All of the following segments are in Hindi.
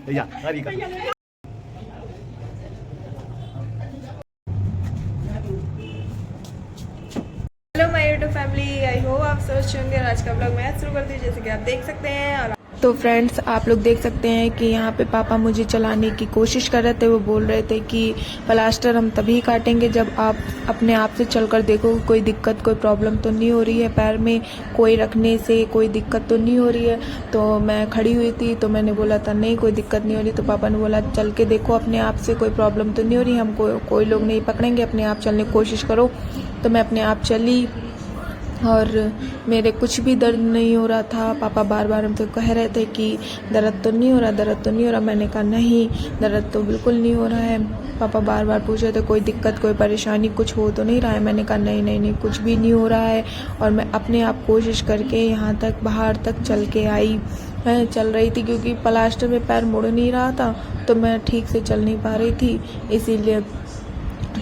या अरे का hello my YouTube family, I hope आप सब अच्छे होंगे। और आज का ब्लॉग मैं शुरू करती हूँ जैसे कि आप देख सकते हैं। और तो फ्रेंड्स, आप लोग देख सकते हैं कि यहाँ पे पापा मुझे चलाने की कोशिश कर रहे थे। वो बोल रहे थे कि प्लास्टर हम तभी काटेंगे जब आप अपने आप से चलकर देखो कोई दिक्कत, कोई प्रॉब्लम तो नहीं हो रही है, पैर में कोई रखने से कोई दिक्कत तो नहीं हो रही है। तो मैं खड़ी हुई थी तो मैंने बोला था नहीं कोई दिक्कत नहीं हो रही। तो पापा ने बोला चल के देखो अपने आप से, कोई प्रॉब्लम तो नहीं हो रही, हम कोई लोग नहीं पकड़ेंगे, अपने आप चलने की कोशिश करो। तो मैं अपने आप चली और मेरे कुछ भी दर्द नहीं हो रहा था। पापा बार बार हमसे कह रहे थे कि दर्द तो नहीं हो रहा, दर्द तो नहीं हो रहा। मैंने कहा नहीं, दर्द तो बिल्कुल नहीं हो रहा है। पापा बार बार पूछ रहे थे कोई दिक्कत, कोई परेशानी, कुछ हो तो नहीं रहा है। मैंने कहा नहीं नहीं नहीं, कुछ भी नहीं हो रहा है। और मैं अपने आप कोशिश करके यहाँ तक बाहर तक चल के आई। मैं चल रही थी क्योंकि प्लास्टर में पैर मुड़ नहीं रहा था, तो मैं ठीक से चल नहीं पा रही थी, इसीलिए।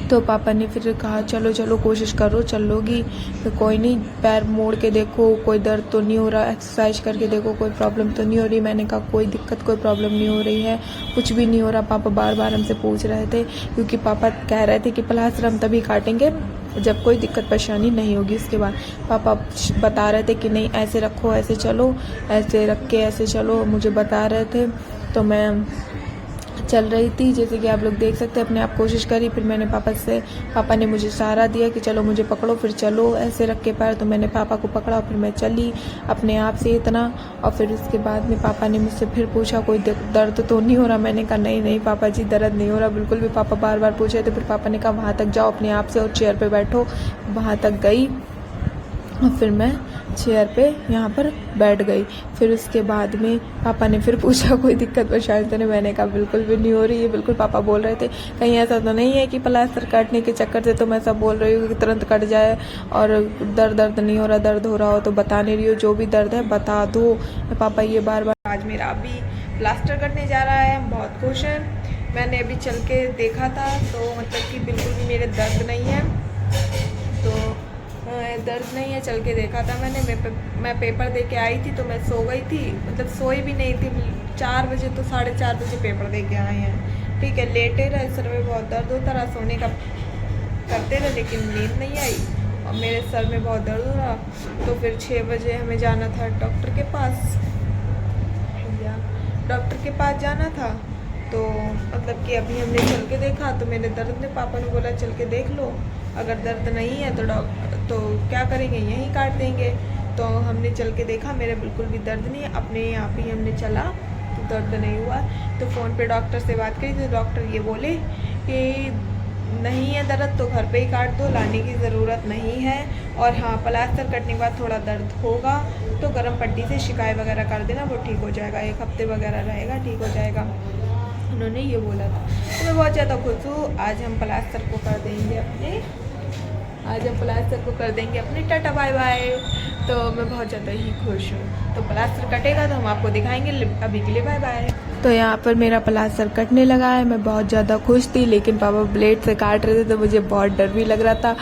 तो पापा ने फिर कहा चलो चलो कोशिश करो, चलोगी तो कोई नहीं, पैर मोड़ के देखो कोई दर्द तो नहीं हो रहा, एक्सरसाइज करके देखो कोई प्रॉब्लम तो नहीं हो रही। मैंने कहा कोई दिक्कत, कोई प्रॉब्लम नहीं हो रही है, कुछ भी नहीं हो रहा। पापा बार बार हमसे पूछ रहे थे क्योंकि पापा कह रहे थे कि प्लास्टर हम तभी काटेंगे जब कोई दिक्कत परेशानी नहीं होगी। उसके बाद पापा बता रहे थे कि नहीं ऐसे रखो, ऐसे चलो, ऐसे रख के ऐसे चलो, मुझे बता रहे थे। तो मैं चल रही थी जैसे कि आप लोग देख सकते हैं, अपने आप कोशिश करी। फिर मैंने पापा ने मुझे सहारा दिया कि चलो मुझे पकड़ो, फिर चलो ऐसे रख के पैर। तो मैंने पापा को पकड़ा और फिर मैं चली अपने आप से इतना। और फिर उसके बाद में पापा ने मुझसे फिर पूछा कोई दर्द तो नहीं हो रहा। मैंने कहा नहीं नहीं पापा जी, दर्द नहीं हो रहा बिल्कुल भी। पापा बार बार पूछ रहे थे। फिर पापा ने कहा वहाँ तक जाओ अपने आप से और चेयर पर बैठो। वहाँ तक गई और फिर मैं चेयर पे यहाँ पर बैठ गई। फिर उसके बाद में पापा ने फिर पूछा कोई दिक्कत परेशानी तो नहीं। मैंने कहा बिल्कुल भी नहीं हो रही है, बिल्कुल। पापा बोल रहे थे कहीं ऐसा तो नहीं है कि प्लास्टर काटने के चक्कर से तो मैं सब बोल रही हूँ कि तुरंत कट जाए और दर्द नहीं हो रहा, दर्द हो रहा हो तो बता नहीं रही हो, जो भी दर्द है बता दो। पापा ये बार बार। आज मेरा अभी प्लास्टर कटने जा रहा है, हम बहुत खुश हैं। मैंने अभी चल के देखा था तो मतलब कि बिल्कुल भी मेरे दर्द नहीं है, तो दर्द नहीं है। चल के देखा था मैंने। मैं पेपर दे के आई थी तो मैं सो गई थी, मतलब सोई भी नहीं थी। 4 बजे तो 4:30 बजे पेपर दे के आए हैं, ठीक है। लेटे रहे, सर में बहुत दर्द होता रहा, सोने का करते रहे लेकिन नींद नहीं आई और मेरे सर में बहुत दर्द हो रहा। तो फिर 6 बजे हमें जाना था डॉक्टर के पास, डॉक्टर के पास जाना था। तो मतलब कि अभी हमने चल के देखा तो मेरे दर्द ने, पापा ने बोला चल के देख लो, अगर दर्द नहीं है तो क्या करेंगे, यहीं काट देंगे। तो हमने चल के देखा, मेरे बिल्कुल भी दर्द नहीं है। अपने आप ही हमने चला तो दर्द नहीं हुआ। तो फ़ोन पे डॉक्टर से बात करी तो डॉक्टर ये बोले कि नहीं है दर्द तो घर पे ही काट दो, लाने की ज़रूरत नहीं है। और हाँ, प्लास्टर कटने के बाद थोड़ा दर्द होगा तो गर्म पट्टी से शिकाई वगैरह कर देना, वो ठीक हो जाएगा, 1 हफ्ते वगैरह रहेगा, ठीक हो जाएगा, उन्होंने ये बोला था। तो मैं बहुत ज़्यादा खुश हूँ। आज हम प्लास्टर को कर देंगे अपने टाटा बाय बाय। तो मैं बहुत ज़्यादा ही खुश हूँ। तो प्लास्टर कटेगा तो हम आपको दिखाएंगे, अभी के लिए बाय बाय। तो यहाँ पर मेरा प्लास्टर कटने लगा है, मैं बहुत ज़्यादा खुश थी। लेकिन पापा ब्लेड से काट रहे थे तो मुझे बहुत डर भी लग रहा था।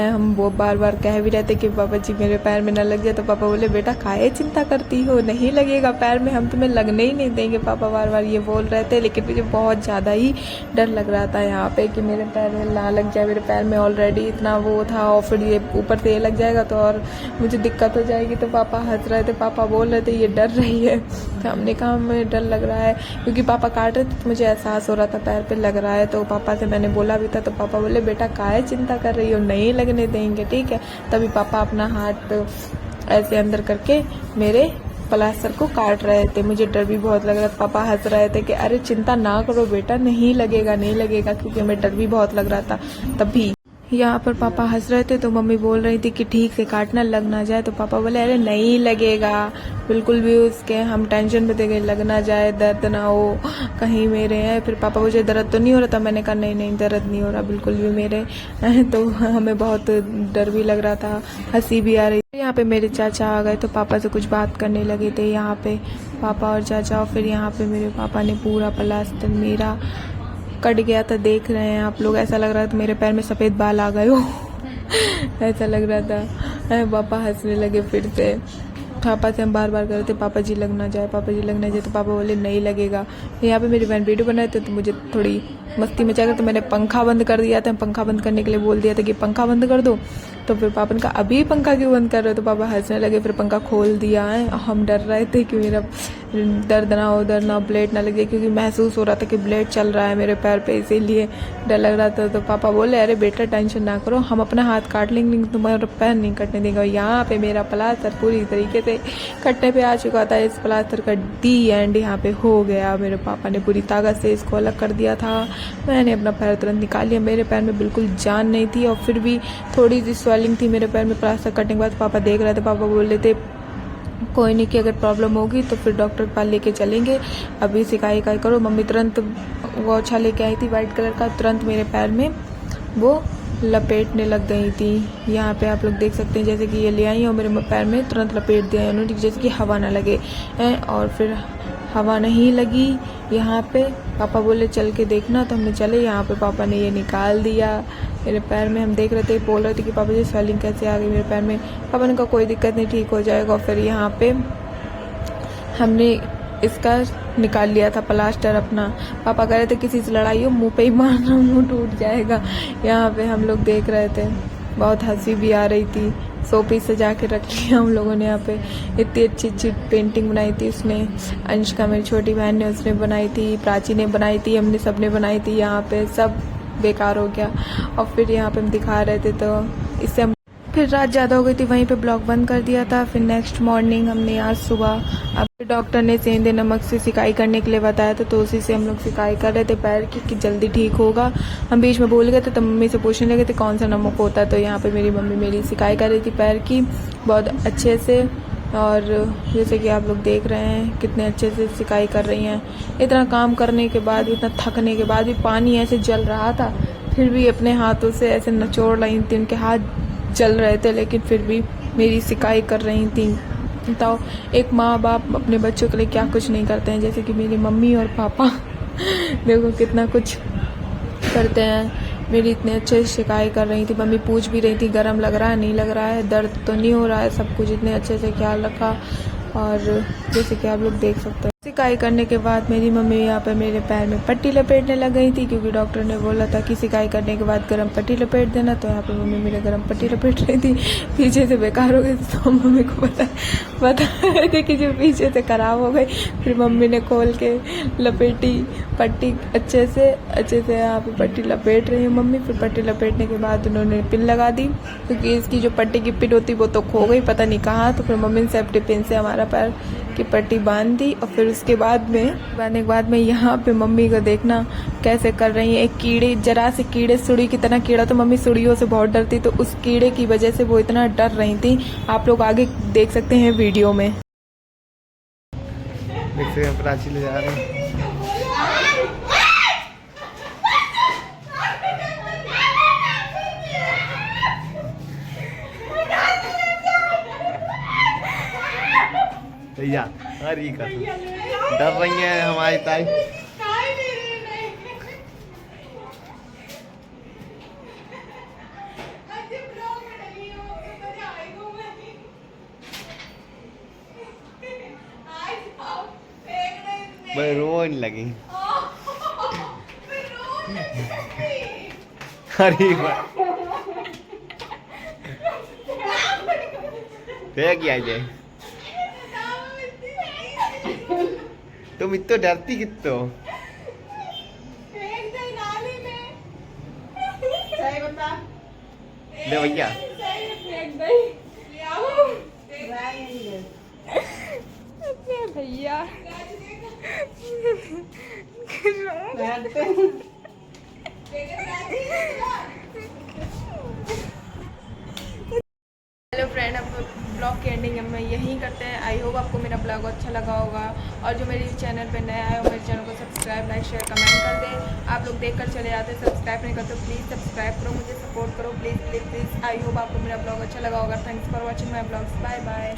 हम वो बार बार कह भी रहे थे कि पापा जी मेरे पैर में न लग जाए। तो पापा बोले बेटा काहे चिंता करती हो, नहीं लगेगा पैर में, हम तुम्हें लगने ही नहीं देंगे। पापा बार बार ये बोल रहे थे। लेकिन मुझे बहुत ज़्यादा ही डर लग रहा था यहाँ पे कि मेरे पैर में ना लग जाए। मेरे पैर में ऑलरेडी इतना वो था और फिर ये ऊपर से ये लग जाएगा तो और मुझे दिक्कत हो जाएगी। तो पापा हंस रहे थे, पापा बोल रहे थे ये डर रही है। तो हमने कहा हमें डर लग रहा है क्योंकि पापा काट रहे थे तो मुझे एहसास हो रहा था पैर पे लग रहा है। तो पापा से मैंने बोला भी था तो पापा बोले बेटा काहे चिंता कर रही हो, नहीं लगने देंगे, ठीक है। तभी पापा अपना हाथ ऐसे अंदर करके मेरे प्लास्टर को काट रहे थे। मुझे डर भी बहुत लग रहा था। पापा हंस रहे थे कि अरे चिंता ना करो बेटा, नहीं लगेगा नहीं लगेगा, क्योंकि हमें डर भी बहुत लग रहा था तभी। यहाँ पर पापा हंस रहे थे तो मम्मी बोल रही थी कि ठीक से काटना, लग ना जाए। तो पापा बोले अरे नहीं लगेगा बिल्कुल भी, उसके हम टेंशन में थे लग ना जाए, दर्द ना हो कहीं मेरे है। फिर पापा मुझे दर्द तो नहीं हो रहा था। मैंने कहा नहीं नहीं दर्द नहीं हो रहा बिल्कुल भी मेरे। तो हमें बहुत डर भी लग रहा था, हंसी भी आ रही थी। यहाँ पे मेरे चाचा आ गए तो पापा से कुछ बात करने लगे थे यहाँ पे पापा और चाचा। फिर यहाँ पे मेरे पापा ने पूरा प्लास्टर मेरा कट गया था, देख रहे हैं आप लोग। ऐसा लग रहा था मेरे पैर में सफ़ेद बाल आ गए हो। ऐसा लग रहा था। पापा हंसने लगे फिर से। पापा से हम बार बार कर रहे थे पापा जी लग ना जाए, पापा जी लग ना जाए, तो पापा बोले नहीं लगेगा। यहाँ पे मेरी बहन वीडियो बना रहे थे तो मुझे थोड़ी मस्ती मचा कर तो मैंने पंखा बंद कर दिया था। पंखा बंद करने के लिए बोल दिया था कि पंखा बंद कर दो, तो फिर पापा ने कहा अभी पंखा क्यों बंद कर रहे हो, तो पापा हंसने लगे। फिर पंखा खोल दिया है। हम डर रहे थे कि मेरा दर्द ना हो, दर्द ना ब्लेड ना लगे, क्योंकि महसूस हो रहा था कि ब्लेड चल रहा है मेरे पैर पे, इसीलिए डर लग रहा था। तो पापा बोले अरे बेटा टेंशन ना करो, हम अपना हाथ काट लेंगे, तुम्हारा पैर नहीं कटने देंगे। और यहाँ पे मेरा प्लास्टर पूरी तरीके से कटने पे आ चुका था। इस प्लास्टर का डी एंड यहाँ पे हो गया। मेरे पापा ने पूरी ताकत से इसको अलग कर दिया था। मैंने अपना पैर तुरंत निकाल लिया। मेरे पैर में बिल्कुल जान नहीं थी और फिर भी थोड़ी सी स्वेलिंग थी मेरे पैर में। प्लास्टर कटने के बाद पापा देख रहे थे। पापा बोल रहे थे कोई नहीं कि अगर प्रॉब्लम होगी तो फिर डॉक्टर के पास लेके चलेंगे, अभी सिकाई करो। मम्मी तुरंत वो अच्छा लेके आई थी वाइट कलर का, तुरंत मेरे पैर में वो लपेटने लग गई थी। यहाँ पे आप लोग देख सकते हैं जैसे कि ये ले आई और मेरे पैर में तुरंत लपेट दिया उन्होंने, जैसे कि हवा ना लगे। और फिर हवा नहीं लगी। यहाँ पे पापा बोले चल के देखना, तो हमने चले। यहाँ पे पापा ने ये निकाल दिया मेरे पैर में। हम देख रहे थे, बोल रहे थे कि पापा जी स्वेलिंग कैसे आ गई मेरे पैर में। पापा ने कहा कोई दिक्कत नहीं, ठीक हो जाएगा। फिर यहाँ पे हमने इसका निकाल लिया था प्लास्टर अपना। पापा कह रहे थे किसी से लड़ाई हो मुंह पे ही मारना, मुंह टूट जाएगा। यहाँ पे हम लोग देख रहे थे, बहुत हंसी भी आ रही थी। सोपी सजा के रख लिया हम लोगों ने। यहाँ पे इतनी अच्छी अच्छी पेंटिंग बनाई थी उसने। अंशिका मेरी छोटी बहन ने उसने बनाई थी, प्राची ने बनाई थी, हमने सबने बनाई थी। यहाँ पे सब बेकार हो गया। और फिर यहाँ पे हम दिखा रहे थे तो इससे हम फिर रात ज़्यादा हो गई थी, वहीं पे ब्लॉग बंद कर दिया था। फिर नेक्स्ट मॉर्निंग हमने आज सुबह अब डॉक्टर ने सेंधे नमक से सिकाई करने के लिए बताया था, तो उसी से हम लोग सिकाई कर रहे थे पैर की कि जल्दी ठीक होगा। हम बीच में भूल गए थे तो मम्मी से पूछने लगे थे कौन सा नमक होता है। तो यहाँ पे मेरी मम्मी मेरी सिकाई कर रही थी पैर की बहुत अच्छे से। और जैसे कि आप लोग देख रहे हैं कितने अच्छे से सिकाई कर रही हैं। इतना काम करने के बाद, इतना थकने के बाद भी पानी ऐसे जल रहा था, फिर भी अपने हाथों से ऐसे निचोड़ रही थी। उनके हाथ जल रहे थे लेकिन फिर भी मेरी सिकाई कर रही थी। बताओ एक माँ बाप अपने बच्चों के लिए क्या कुछ नहीं करते हैं, जैसे कि मेरी मम्मी और पापा देखो कितना कुछ करते हैं। मेरी इतने अच्छे से सिकाई कर रही थी। मम्मी पूछ भी रही थी गरम लग रहा है, नहीं लग रहा है, दर्द तो नहीं हो रहा है, सब कुछ इतने अच्छे से ख्याल रखा। और जैसे कि आप लोग देख सकते हैं सिकाई करने के बाद मेरी मम्मी यहाँ पे मेरे पैर में पट्टी लपेटने लग गई थी, क्योंकि डॉक्टर ने बोला था कि सिकाई करने के बाद गरम पट्टी लपेट देना। तो यहाँ पे मम्मी मेरे गरम पट्टी लपेट रही थी। पीछे से बेकार हो गई तो मम्मी को बता रहे थे कि जो पीछे से खराब हो गई। फिर मम्मी ने खोल के लपेटी पट्टी अच्छे से यहाँ पे पट्टी लपेट रही है मम्मी। फिर पट्टी लपेटने के बाद उन्होंने पिन लगा दी, क्योंकि इसकी जो पट्टी की पिन होती वो तो खो गई पता नहीं कहाँ। तो फिर मम्मी ने सेफ्टी पिन से हमारा पैर की पट्टी बांध दी। और फिर उसके बाद में बांधने के बाद में यहाँ पे मम्मी को देखना कैसे कर रही है। एक कीड़े, जरा से कीड़े, सुड़ी की तरह कीड़ा, तो मम्मी सुड़ियों से बहुत डरती, तो उस कीड़े की वजह से वो इतना डर रही थी। आप लोग आगे देख सकते हैं वीडियो में। देखते हैं प्राची ले जा रहे हैं। भैया अरे का डर रही है हमारी ताई। बड़े रोने लगी। अरे क्या जाए तुम इतना डरती कितो? ले भैया भैया हेलो फ्रेंड, अब ब्लॉग की एंडिंग हम यहीं करते हैं। आई होप आपको मेरा ब्लॉग अच्छा लगा होगा। और जो मेरे चैनल पे नया है मेरे चैनल को सब्सक्राइब, लाइक, शेयर, कमेंट कर दें। आप लोग देखकर चले जाते हैं, सब्सक्राइब नहीं करते, प्लीज़ सब्सक्राइब करो, मुझे सपोर्ट करो, please please please. I hope आपको मेरा ब्लॉग अच्छा लगा होगा। Thanks for watching my blogs. Bye bye.